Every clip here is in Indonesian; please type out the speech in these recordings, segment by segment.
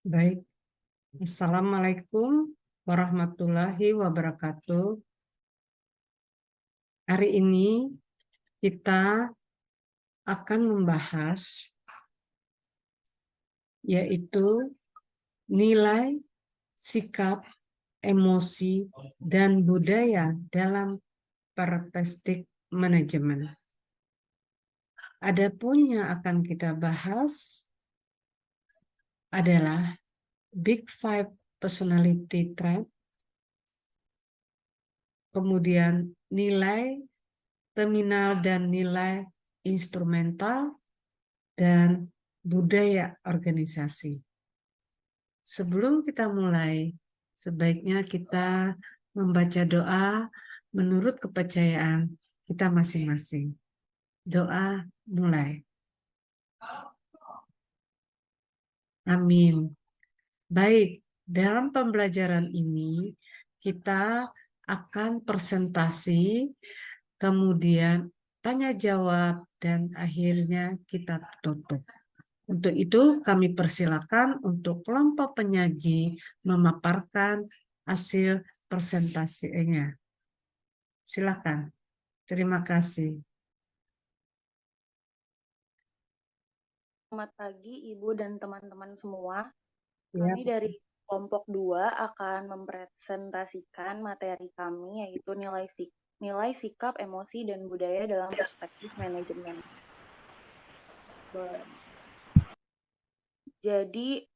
Baik, Assalamualaikum warahmatullahi wabarakatuh. Hari ini kita akan membahas yaitu nilai, sikap, emosi, dan budaya dalam perspektif manajemen. Adapun yang akan kita bahas adalah Big Five Personality Trait, kemudian nilai terminal dan nilai instrumental, dan budaya organisasi. Sebelum kita mulai, sebaiknya kita membaca doa menurut kepercayaan kita masing-masing. Doa mulai. Amin. Baik, dalam pembelajaran ini kita akan presentasi, kemudian tanya jawab, dan akhirnya kita tutup. Untuk itu kami persilakan untuk kelompok penyaji memaparkan hasil presentasinya. Silakan. Terima kasih. Selamat pagi Ibu dan teman-teman semua. Ya, Kami dari kelompok 2 akan mempresentasikan materi kami yaitu nilai sikap, emosi, dan budaya dalam perspektif manajemen. Jadi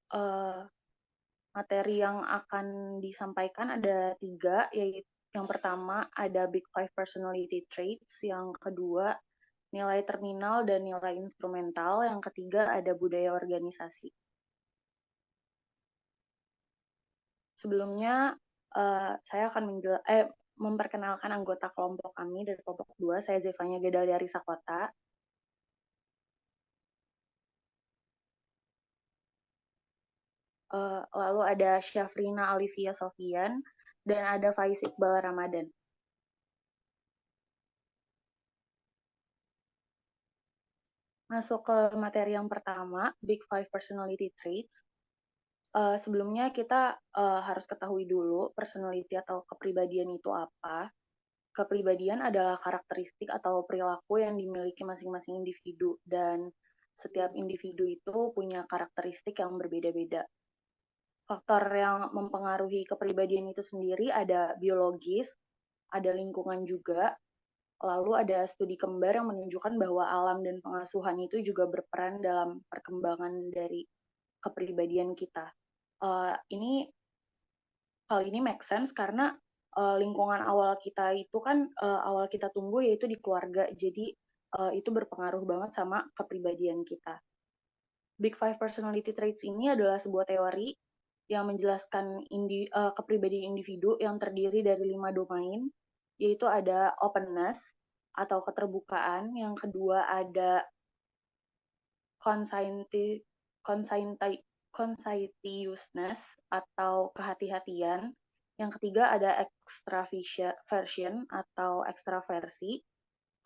materi yang akan disampaikan ada 3, yaitu yang pertama ada Big Five Personality Traits, yang kedua nilai terminal dan nilai instrumental, yang ketiga ada budaya organisasi. Sebelumnya saya akan memperkenalkan anggota kelompok kami dari kelompok 2. Saya Zevanya Gedalia Risakota. Lalu ada Syafrina Alivia Sofian dan ada Faiz Iqbal Ramadan. Masuk ke materi yang pertama, Big Five Personality Traits. Sebelumnya kita harus ketahui dulu personality atau kepribadian itu apa. Kepribadian adalah karakteristik atau perilaku yang dimiliki masing-masing individu, dan setiap individu itu punya karakteristik yang berbeda-beda. Faktor yang mempengaruhi kepribadian itu sendiri ada biologis, ada lingkungan juga, lalu ada studi kembar yang menunjukkan bahwa alam dan pengasuhan itu juga berperan dalam perkembangan dari kepribadian kita. Hal ini make sense karena lingkungan awal kita itu kan awal kita tumbuh yaitu di keluarga, jadi itu berpengaruh banget sama kepribadian kita. Big Five Personality Traits ini adalah sebuah teori yang menjelaskan kepribadian individu yang terdiri dari 5 domain, yaitu ada openness atau keterbukaan, yang kedua ada conscientiousness atau kehati-hatian, yang ketiga ada extraversion atau ekstraversi,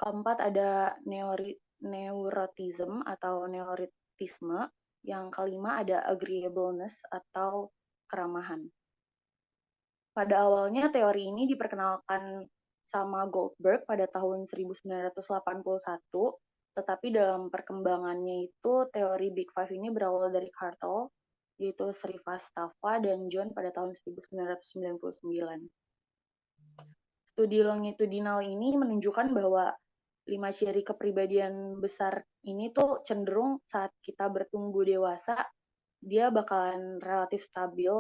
keempat ada neuroticism atau neurotisme, yang kelima ada agreeableness atau keramahan. Pada awalnya teori ini diperkenalkan sama Goldberg pada tahun 1981, tetapi dalam perkembangannya itu teori Big Five ini berawal dari Cartol, yaitu Srivastava dan John pada tahun 1999. Studi longitudinal ini menunjukkan bahwa 5 ciri kepribadian besar ini tuh cenderung saat kita bertumbuh dewasa, dia bakalan relatif stabil,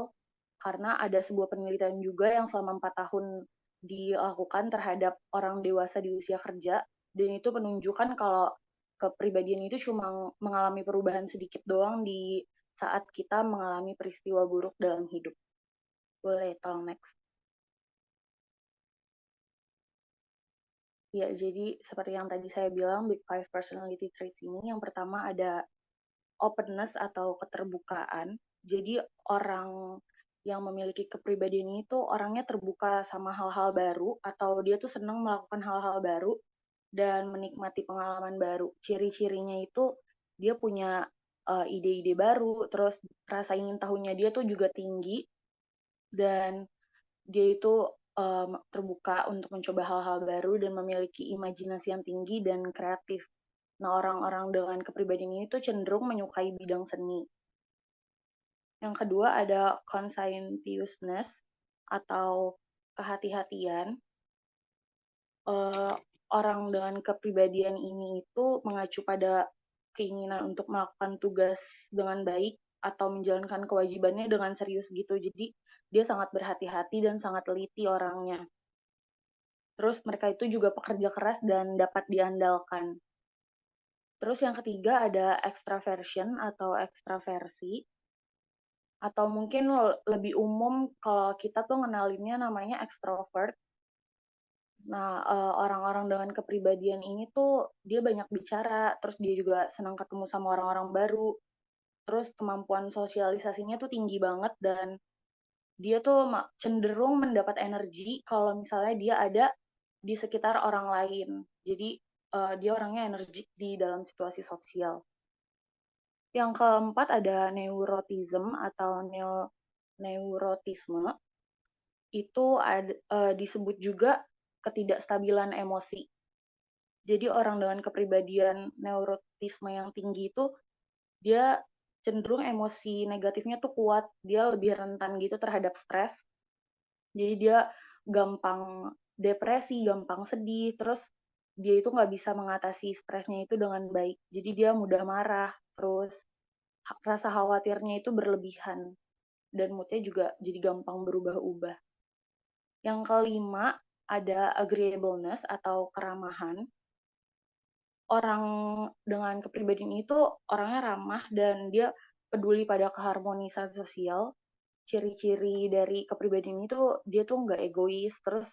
karena ada sebuah penelitian juga yang selama 4 tahun dilakukan terhadap orang dewasa di usia kerja, dan itu menunjukkan kalau kepribadian itu cuma mengalami perubahan sedikit doang di saat kita mengalami peristiwa buruk dalam hidup. Boleh, tolong next. Ya, jadi seperti yang tadi saya bilang, Big Five Personality Traits ini, yang pertama ada openness atau keterbukaan. Jadi orang yang memiliki kepribadian ini tuh orangnya terbuka sama hal-hal baru, atau dia tuh senang melakukan hal-hal baru dan menikmati pengalaman baru. Ciri-cirinya itu dia punya ide-ide baru, terus rasa ingin tahunya dia tuh juga tinggi, dan dia itu terbuka untuk mencoba hal-hal baru dan memiliki imajinasi yang tinggi dan kreatif. Nah, orang-orang dengan kepribadian ini tuh cenderung menyukai bidang seni. Yang kedua ada conscientiousness atau kehati-hatian. Orang dengan kepribadian ini itu mengacu pada keinginan untuk melakukan tugas dengan baik atau menjalankan kewajibannya dengan serius gitu. Jadi dia sangat berhati-hati dan sangat teliti orangnya. Terus mereka itu juga pekerja keras dan dapat diandalkan. Terus yang ketiga ada extraversion atau ekstraversi, atau mungkin lebih umum kalau kita tuh ngenalinnya namanya extrovert. Nah, orang-orang dengan kepribadian ini tuh dia banyak bicara, terus dia juga senang ketemu sama orang-orang baru, terus kemampuan sosialisasinya tuh tinggi banget, dan dia tuh cenderung mendapat energi kalau misalnya dia ada di sekitar orang lain. Jadi, dia orangnya energik di dalam situasi sosial. Yang keempat ada neurotism atau neurotisme, itu disebut juga ketidakstabilan emosi. Jadi orang dengan kepribadian neurotisme yang tinggi itu, dia cenderung emosi negatifnya tuh kuat, dia lebih rentan gitu terhadap stres. Jadi dia gampang depresi, gampang sedih, terus dia itu nggak bisa mengatasi stresnya itu dengan baik. Jadi dia mudah marah, terus rasa khawatirnya itu berlebihan, dan moodnya juga jadi gampang berubah-ubah. Yang kelima ada agreeableness atau keramahan. Orang dengan kepribadian itu orangnya ramah dan dia peduli pada keharmonisan sosial. Ciri-ciri dari kepribadian itu dia tuh nggak egois, terus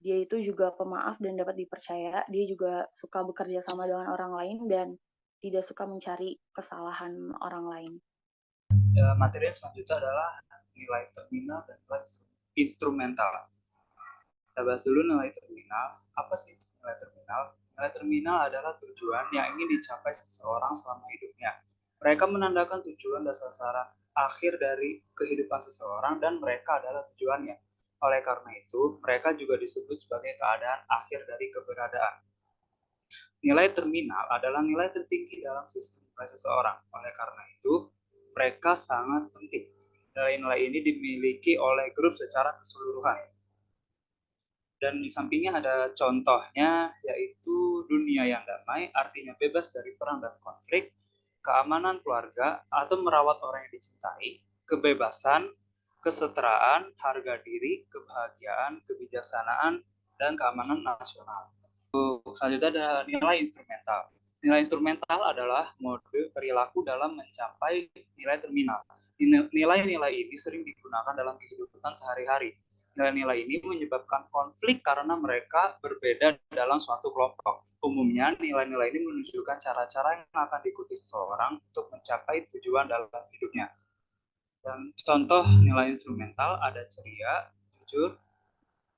dia itu juga pemaaf dan dapat dipercaya. Dia juga suka bekerja sama dengan orang lain dan tidak suka mencari kesalahan orang lain. Materi yang selanjutnya adalah nilai terminal dan nilai instrumental. Kita bahas dulu nilai terminal. Apa sih nilai terminal? Nilai terminal adalah tujuan yang ingin dicapai seseorang selama hidupnya. Mereka menandakan tujuan dan sasaran akhir dari kehidupan seseorang, dan mereka adalah tujuannya. Oleh karena itu, mereka juga disebut sebagai keadaan akhir dari keberadaan. Nilai terminal adalah nilai tertinggi dalam sistem nilai seseorang. Oleh karena itu, mereka sangat penting. Nilai-nilai ini dimiliki oleh grup secara keseluruhan. Dan di sampingnya ada contohnya, yaitu dunia yang damai, artinya bebas dari perang dan konflik, keamanan keluarga atau merawat orang yang dicintai, kebebasan, kesetaraan, harga diri, kebahagiaan, kebijaksanaan, dan keamanan nasional. Selanjutnya ada nilai instrumental. Nilai instrumental adalah mode perilaku dalam mencapai nilai terminal. Nilai-nilai ini sering digunakan dalam kehidupan sehari-hari. Nilai-nilai ini menyebabkan konflik karena mereka berbeda dalam suatu kelompok. Umumnya, nilai-nilai ini menunjukkan cara-cara yang akan diikuti seseorang untuk mencapai tujuan dalam hidupnya. Dan contoh nilai instrumental ada ceria, jujur,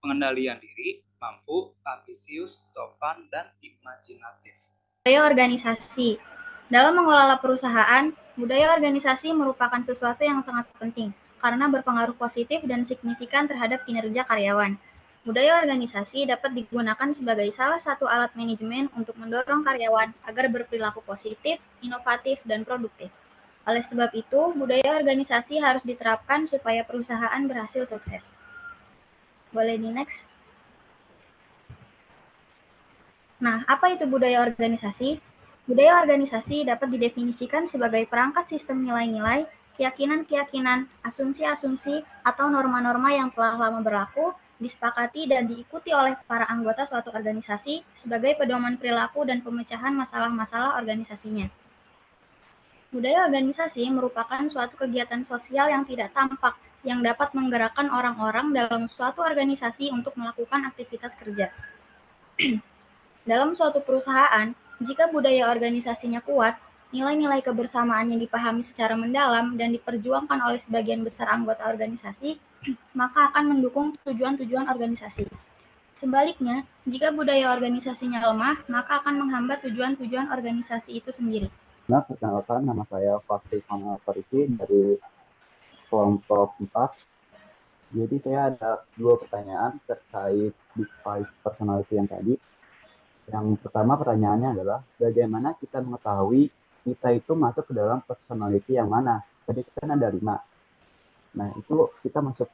pengendalian diri, mampu, ambisius, sopan, dan imajinatif. Budaya organisasi. Dalam mengelola perusahaan, budaya organisasi merupakan sesuatu yang sangat penting karena berpengaruh positif dan signifikan terhadap kinerja karyawan. Budaya organisasi dapat digunakan sebagai salah satu alat manajemen untuk mendorong karyawan agar berperilaku positif, inovatif, dan produktif. Oleh sebab itu, budaya organisasi harus diterapkan supaya perusahaan berhasil sukses. Boleh di next? Nah, apa itu budaya organisasi? Budaya organisasi dapat didefinisikan sebagai perangkat sistem nilai-nilai, keyakinan-keyakinan, asumsi-asumsi, atau norma-norma yang telah lama berlaku, disepakati dan diikuti oleh para anggota suatu organisasi sebagai pedoman perilaku dan pemecahan masalah-masalah organisasinya. Budaya organisasi merupakan suatu kegiatan sosial yang tidak tampak, yang dapat menggerakkan orang-orang dalam suatu organisasi untuk melakukan aktivitas kerja. Dalam suatu perusahaan, jika budaya organisasinya kuat, nilai-nilai kebersamaan yang dipahami secara mendalam dan diperjuangkan oleh sebagian besar anggota organisasi, maka akan mendukung tujuan-tujuan organisasi. Sebaliknya, jika budaya organisasinya lemah, maka akan menghambat tujuan-tujuan organisasi itu sendiri. Nah, perkenalkan, nama saya Fakri Kamal Farisi dari kelompok 4. Jadi saya ada 2 pertanyaan terkait device personality yang tadi. Yang pertama pertanyaannya adalah, bagaimana kita mengetahui kita itu masuk ke dalam personality yang mana? Tadi kan ada 5. Nah, itu kita masuk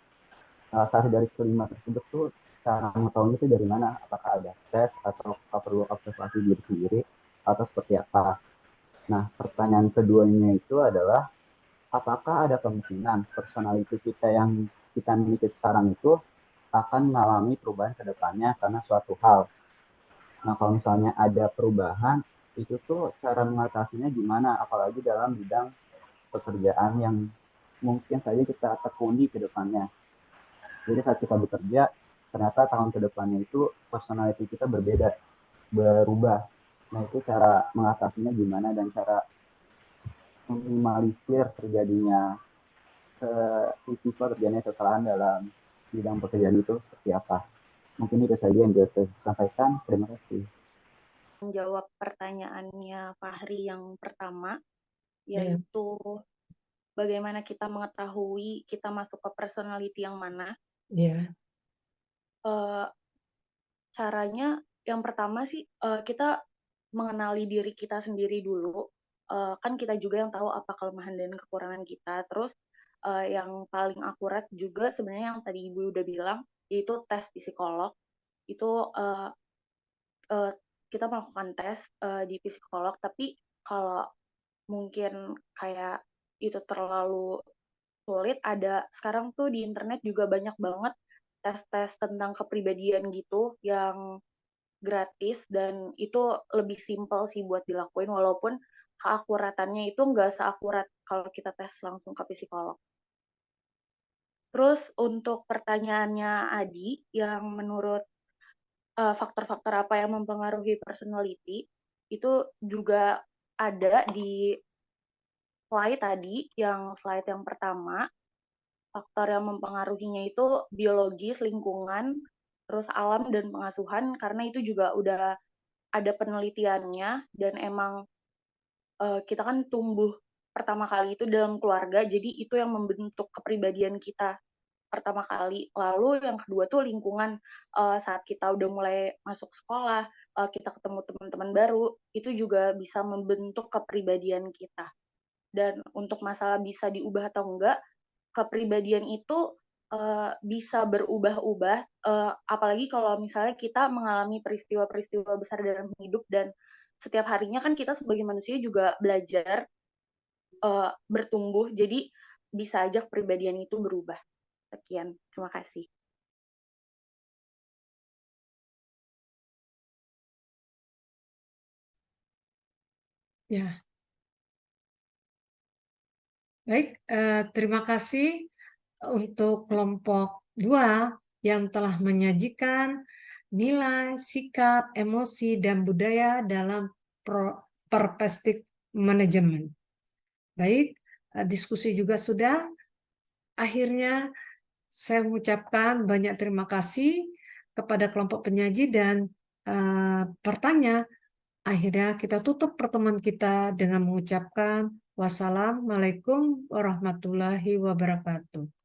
salah satu dari kelima tersebut tuh, cara mengetahui itu dari mana? Apakah ada tes atau perlu observasi diri sendiri atau seperti apa? Nah, pertanyaan keduanya itu adalah, apakah ada kemungkinan personality kita yang kita miliki sekarang itu akan mengalami perubahan ke depannya karena suatu hal? Nah, kalau misalnya ada perubahan, itu tuh cara mengatasinya gimana? Apalagi dalam bidang pekerjaan yang mungkin saja kita tekuni ke depannya. Jadi saat kita bekerja, ternyata tahun ke depannya itu personality kita berbeda, berubah. Nah, itu cara mengatasinya gimana dan cara meminimalisir terjadinya risiko terjadinya kesalahan dalam bidang pekerjaan itu seperti apa. Mungkin itu saja yang bisa saya sampaikan. Terima kasih. Menjawab pertanyaannya Fahri yang pertama, Iya. yaitu bagaimana kita mengetahui kita masuk ke personality yang mana. Iya. Caranya yang pertama sih kita mengenali diri kita sendiri dulu. Kan kita juga yang tahu apa kelemahan dan kekurangan kita. Terus yang paling akurat juga sebenarnya yang tadi Ibu udah bilang, yaitu tes psikolog. Itu kita melakukan tes di psikolog, tapi kalau mungkin kayak itu terlalu sulit, ada sekarang tuh di internet juga banyak banget tes-tes tentang kepribadian gitu yang gratis, dan itu lebih simpel sih buat dilakuin, walaupun keakuratannya itu nggak seakurat kalau kita tes langsung ke psikolog. Terus untuk pertanyaannya Adi, yang menurut faktor-faktor apa yang mempengaruhi personality, itu juga ada di slide yang pertama. Faktor yang mempengaruhinya itu biologis, lingkungan, terus alam dan pengasuhan, karena itu juga udah ada penelitiannya, dan emang kita kan tumbuh pertama kali itu dalam keluarga, jadi itu yang membentuk kepribadian kita pertama kali. Lalu yang kedua tuh lingkungan, saat kita udah mulai masuk sekolah, kita ketemu teman-teman baru, itu juga bisa membentuk kepribadian kita. Dan untuk masalah bisa diubah atau enggak, kepribadian itu bisa berubah-ubah, apalagi kalau misalnya kita mengalami peristiwa-peristiwa besar dalam hidup, dan setiap harinya kan kita sebagai manusia juga belajar, bertumbuh, jadi bisa aja kepribadian itu berubah. Sekian, terima kasih. Ya. Baik, terima kasih untuk kelompok 2 yang telah menyajikan nilai, sikap, emosi, dan budaya dalam perspektif manajemen. Baik, diskusi juga sudah. Akhirnya saya mengucapkan banyak terima kasih kepada kelompok penyaji dan pertanyaan. Akhirnya kita tutup pertemuan kita dengan mengucapkan wassalamualaikum warahmatullahi wabarakatuh.